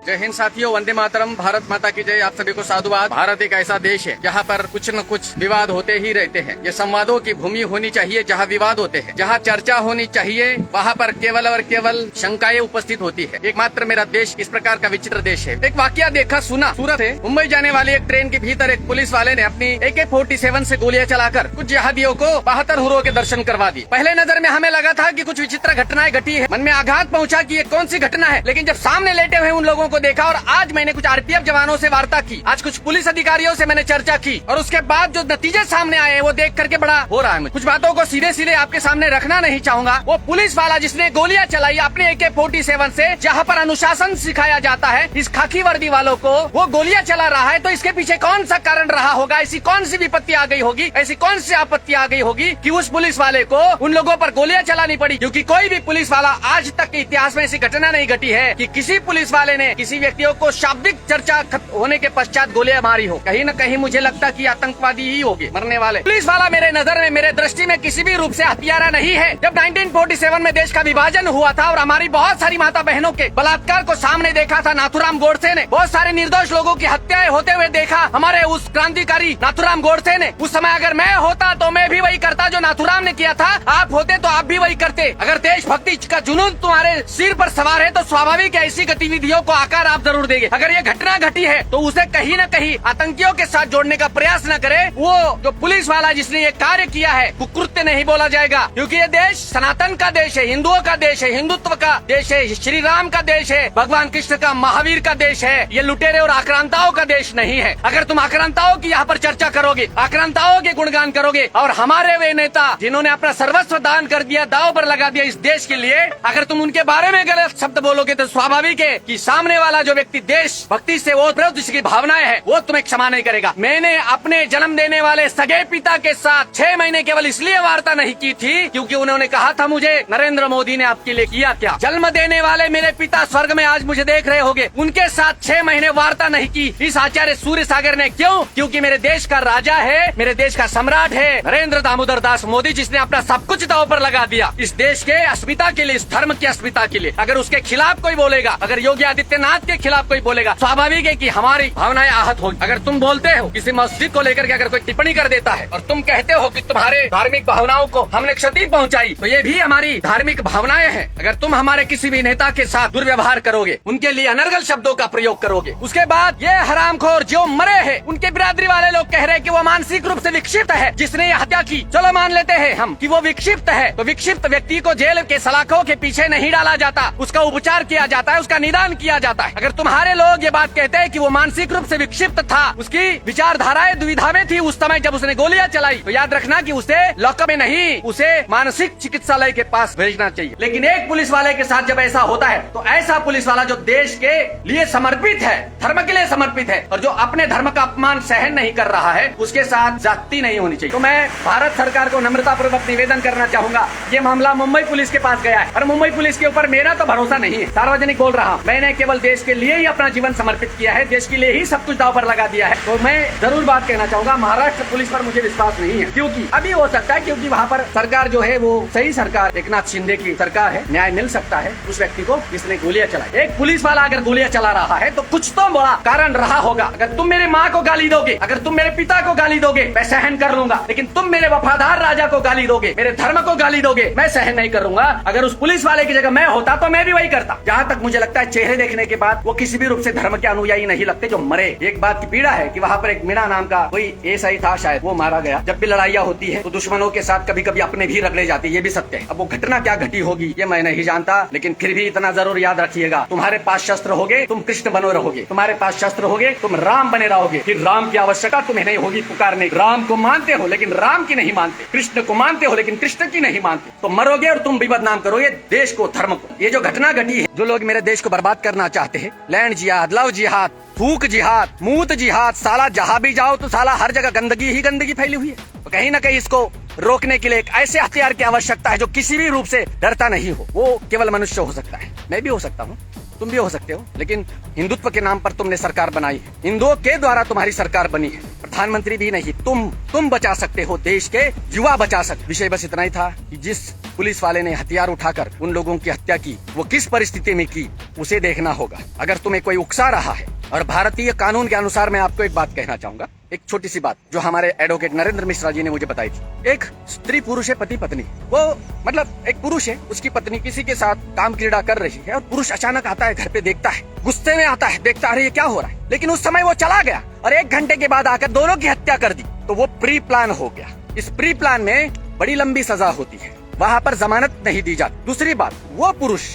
जय हिंद साथियों, वंदे मातरम, भारत माता की जय। आप सभी को साधुवाद। भारत एक ऐसा देश है जहाँ पर कुछ न कुछ विवाद होते ही रहते हैं। ये संवादों की भूमि होनी चाहिए जहाँ विवाद होते हैं, जहाँ चर्चा होनी चाहिए वहाँ पर केवल और केवल शंकाएं उपस्थित होती है। एकमात्र मेरा देश इस प्रकार का विचित्र देश है। एक वाकया देखा सुना, सूरत है, मुंबई जाने वाली एक ट्रेन के भीतर एक पुलिस वाले ने अपनी AK-47 से गोलियां चलाकर कुछ जिहादियों को 72 हुरों के दर्शन करवा दी। पहले नजर में हमें लगा था कि कुछ विचित्र घटनाएं घटी है, मन में आघात पहुंचा कि ये कौन सी घटना है। लेकिन जब सामने लेटे हुए उन लोगों को देखा और आज मैंने कुछ RPF जवानों से वार्ता की, आज कुछ पुलिस अधिकारियों से मैंने चर्चा की और उसके बाद जो नतीजे सामने आए वो देख करके बड़ा हो रहा है मुझे। कुछ बातों को सीधे सीधे आपके सामने रखना नहीं चाहूंगा। वो पुलिस वाला जिसने गोलियां चलाई अपने AK-47 से, जहाँ पर अनुशासन सिखाया जाता है, इस खाकी वर्दी वालों को वो गोलियां चला रहा है, तो इसके पीछे कौन सा कारण रहा होगा? ऐसी कौन सी विपत्ति आ गई होगी, ऐसी कौन सी आपत्ति आ गई होगी कि उस पुलिस वाले को उन लोगों पर गोलियां चलानी पड़ी? क्योंकि कोई भी पुलिस वाला आज तक के इतिहास में ऐसी घटना नहीं घटी है कि किसी पुलिस वाले ने किसी व्यक्तियों को शाब्दिक चर्चा होने के पश्चात गोलियां मारी हो। कहीं न कहीं मुझे लगता कि आतंकवादी ही होंगे मरने वाले। पुलिस वाला मेरे नजर में, मेरे दृष्टि में किसी भी रूप से हथियारा नहीं है। जब 1947 में देश का विभाजन हुआ था और हमारी बहुत सारी माता बहनों के बलात्कार को सामने देखा था नाथूराम गोडसे ने, बहुत सारे निर्दोष लोगों की हत्याएं होते हुए देखा हमारे उस क्रांतिकारी नाथूराम गोडसे ने। उस समय अगर मैं होता तो मैं भी वही करता जो नाथूराम ने किया था। आप होते तो आप भी वही करते। अगर देशभक्ति का जुनून तुम्हारे सिर पर सवार है तो स्वाभाविक ऐसी गतिविधियों को आकार आप जरूर देंगे। अगर ये घटना घटी है तो उसे कहीं न कहीं आतंकियों के साथ जोड़ने का प्रयास न करे। वो जो पुलिस वाला जिसने ये कार्य किया है कुकृत्य नहीं बोला जाएगा, क्योंकि ये देश सनातन का देश है, हिंदुओं का देश है, हिंदुत्व का देश है, श्री राम का देश है, भगवान कृष्ण का, महावीर का देश है। ये लुटेरे और आक्रांताओं का देश नहीं है। अगर तुम आक्रांताओं की यहाँ पर चर्चा करोगे, आक्रांताओं के गुणगान करोगे और हमारे वे नेता जिन्होंने अपना सर्वस्व दान कर दिया, दाव पर लगा दिया इस देश के लिए, अगर तुम उनके बारे में गलत शब्द बोलोगे तो स्वाभाविक है कि सामने वाला जो व्यक्ति देश भक्ति से वो जिसकी भावनाएं है वो तुम्हें क्षमा नहीं करेगा। मैंने अपने जन्म देने वाले सगे पिता के साथ 6 महीने केवल इसलिए वार्ता नहीं की थी क्योंकि उन्होंने कहा था मुझे नरेंद्र मोदी ने आपके लिए किया क्या। जन्म देने वाले मेरे पिता स्वर्ग में आज मुझे देख रहे होंगे, उनके साथ 6 महीने वार्ता नहीं की इस आचार्य सूर्य सागर ने। क्यों? क्योंकि मेरे देश का राजा है, मेरे देश का सम्राट है नरेंद्र दामोदर दास मोदी, जिसने अपना सब कुछ दांव पर लगा दिया इस देश के अस्मिता के लिए, इस धर्म की अस्मिता के लिए। अगर उसके खिलाफ कोई बोलेगा, अगर योगी आदित्यनाथ के खिलाफ कोई बोलेगा, स्वाभाविक है कि हमारी भावनाएं आहत होगी। अगर तुम बोलते हो किसी मस्जिद को लेकर के अगर कोई टिप्पणी कर देता है और तुम कहते हो कि तुम्हारे धार्मिक भावनाओं को हमने क्षति पहुंचाई, तो ये भी हमारी धार्मिक भावनाएं हैं। अगर तुम हमारे किसी भी नेता के साथ दुर्व्यवहार करोगे, उनके लिए अनर्गल शब्दों का प्रयोग करोगे, उसके बाद ये हरामखोर जो मरे हैं उनके बिरादरी वाले लोग कह रहे हैं कि वो मानसिक रूप से विक्षिप्त है जिसने ये हत्या की। चलो मान लेते हैं हम कि वो विक्षिप्त है, तो विक्षिप्त व्यक्ति को जेल के सलाखों के पीछे नहीं डाला जाता, उसका उपचार किया जाता है, उसका निदान किया जाता है। अगर तुम्हारे लोग ये बात कहते हैं कि वो मानसिक रूप से विक्षिप्त था, उसकी विचारधाराएं दुविधा में थी उस समय जब उसने गोलियां चलाई, तो याद रखना कि उसे लॉकअप में नहीं, उसे मानसिक चिकित्सालय के पास भेजना चाहिए। लेकिन एक पुलिस वाले के साथ जब ऐसा होता है तो ऐसा पुलिस वाला जो देश के लिए समर्पित है, धर्म के लिए समर्पित है और जो अपने धर्म का अपमान सहन नहीं कर रहा है, उसके साथ जाति नहीं होनी चाहिए। तो मैं भारत सरकार को नम्रता पूर्वक निवेदन करना चाहूंगा, ये मामला मुंबई पुलिस के पास गया है और मुंबई पुलिस के ऊपर मेरा तो भरोसा नहीं है। सार्वजनिक बोल रहा हूँ, मैंने केवल देश के लिए ही अपना जीवन समर्पित किया है, देश के लिए ही सब कुछ दांव पर लगा दिया है। तो मैं जरूर बात कहना चाहूंगा, महाराष्ट्र पुलिस पर मुझे विश्वास नहीं है, क्योंकि अभी हो सकता है क्योंकि वहाँ पर सरकार जो है वो सही सरकार, एकनाथ शिंदे की सरकार है, न्याय मिल सकता है उस व्यक्ति को जिसने गोलियां चलाई। एक पुलिस वाला अगर गोलियां चला रहा है तो कुछ तो बड़ा कारण रहा होगा। अगर तुम मेरे माँ को गाली दोगे, अगर तुम मेरे पिता को गाली दोगे, मैं सहन कर लूंगा, लेकिन तुम मेरे वफादार राजा को गाली दोगे, मेरे धर्म को गाली दोगे, मैं सहन नहीं करूंगा। अगर उस पुलिस वाले की जगह मैं होता तो मैं भी वही करता। जहाँ तक मुझे लगता है चेहरे देखने के बाद वो किसी भी रूप से धर्म के अनुयायी नहीं लगते जो मरे। एक बात की पीड़ा है कि वहाँ पर एक मीणा नाम का कोई एसआई था, शायद वो मारा गया। जब भी लड़ाइयाँ होती है तो दुश्मनों के साथ कभी कभी अपने भी रगड़े जाते हैं, ये भी सत्य है। अब वो घटना क्या घटी होगी ये मैं नहीं जानता, लेकिन फिर भी इतना जरूर याद रखिएगा, तुम्हारे पास शस्त्र होगे तुम कृष्ण बनो रहोगे, तुम्हारे पास शस्त्र होगे तुम राम बने रहोगे। फिर राम की आवश्यकता तुम्हें नहीं होगी पुकारने। राम को मानते हो लेकिन राम की नहीं मानते, कृष्ण को मानते हो लेकिन कृष्ण की नहीं मानते, तो मरोगे और तुम भी बदनाम करोगे देश को, धर्म को। ये जो घटना घटी है, जो लोग मेरे देश को बर्बाद करना चाहते हैं, लैंड जिहाद, लव जिहाद, थूक जिहाद, मूत जिहाद, साला जहाँ भी जाओ तो साला हर जगह गंदगी ही गंदगी फैली हुई है। तो कहीं ना कहीं इसको रोकने के लिए एक ऐसे हथियार की आवश्यकता है जो किसी भी रूप से डरता नहीं हो। वो केवल मनुष्य हो सकता है, मैं भी हो सकता हूँ, तुम भी हो सकते हो, लेकिन हिंदुत्व के नाम पर तुमने सरकार बनाई है, हिंदुओं के द्वारा तुम्हारी सरकार बनी है, प्रधानमंत्री भी नहीं, तुम बचा सकते हो, देश के युवा बचा सकते। विषय बस इतना ही था कि जिस पुलिस वाले ने हथियार उठाकर उन लोगों की हत्या की वो किस परिस्थिति में की, उसे देखना होगा। अगर तुम्हें कोई उकसा रहा है, और भारतीय कानून के अनुसार मैं आपको एक बात कहना चाहूंगा, एक छोटी सी बात जो हमारे एडवोकेट नरेंद्र मिश्रा जी ने मुझे बताई थी। एक स्त्री पुरुष है, पति पत्नी, वो मतलब एक पुरुष है, उसकी पत्नी किसी के साथ काम क्रीड़ा कर रही है, और पुरुष अचानक आता है घर पे, देखता है, गुस्से में आता है, देखता है अरे ये क्या हो रहा है, लेकिन उस समय वो चला गया और 1 घंटे के बाद आकर दोनों की हत्या कर दी। तो वो प्री प्लान हो गया। इस प्री प्लान में बड़ी लंबी सजा होती है, वहाँ पर जमानत नहीं दी जाती। दूसरी बात, वो पुरुष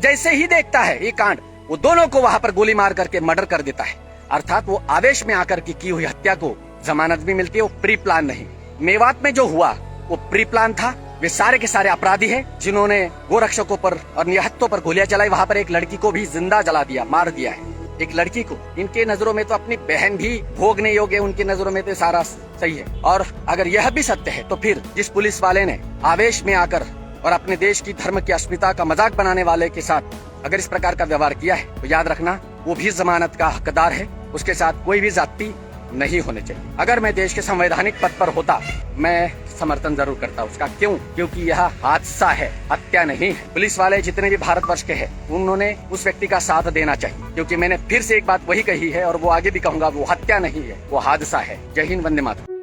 जैसे ही देखता है ये कांड, वो दोनों को वहाँ पर गोली मार करके मर्डर कर देता है। अर्थात वो आवेश में आकर की हुई हत्या को जमानत भी मिलती है, वो प्री प्लान नहीं। मेवात में जो हुआ वो प्री प्लान था। वे सारे के सारे अपराधी हैं जिन्होंने गोरक्षकों पर और निहत्तों पर गोलियां चलाई। वहाँ पर एक लड़की को भी जिंदा जला दिया, मार दिया है एक लड़की को। इनके नजरों में तो अपनी बहन भी भोगने योग्य, उनकी नजरों में तो सारा सही है। और अगर यह भी सत्य है तो फिर जिस पुलिस वाले ने आवेश में आकर और अपने देश की धर्म की अस्मिता का मजाक बनाने वाले के साथ अगर इस प्रकार का व्यवहार किया है, तो याद रखना वो भी जमानत का हकदार है। उसके साथ कोई भी जाति नहीं होने चाहिए। अगर मैं देश के संवैधानिक पद पर होता, मैं समर्थन जरूर करता उसका। क्यों? क्योंकि यह हादसा है, हत्या नहीं है। पुलिस वाले जितने भी भारतवर्ष के हैं, उन्होंने उस व्यक्ति का साथ देना चाहिए, क्योंकि मैंने फिर से एक बात वही कही है और वो आगे भी कहूंगा, वो हत्या नहीं है, वो हादसा है। जय हिंद, वंदे मातरम।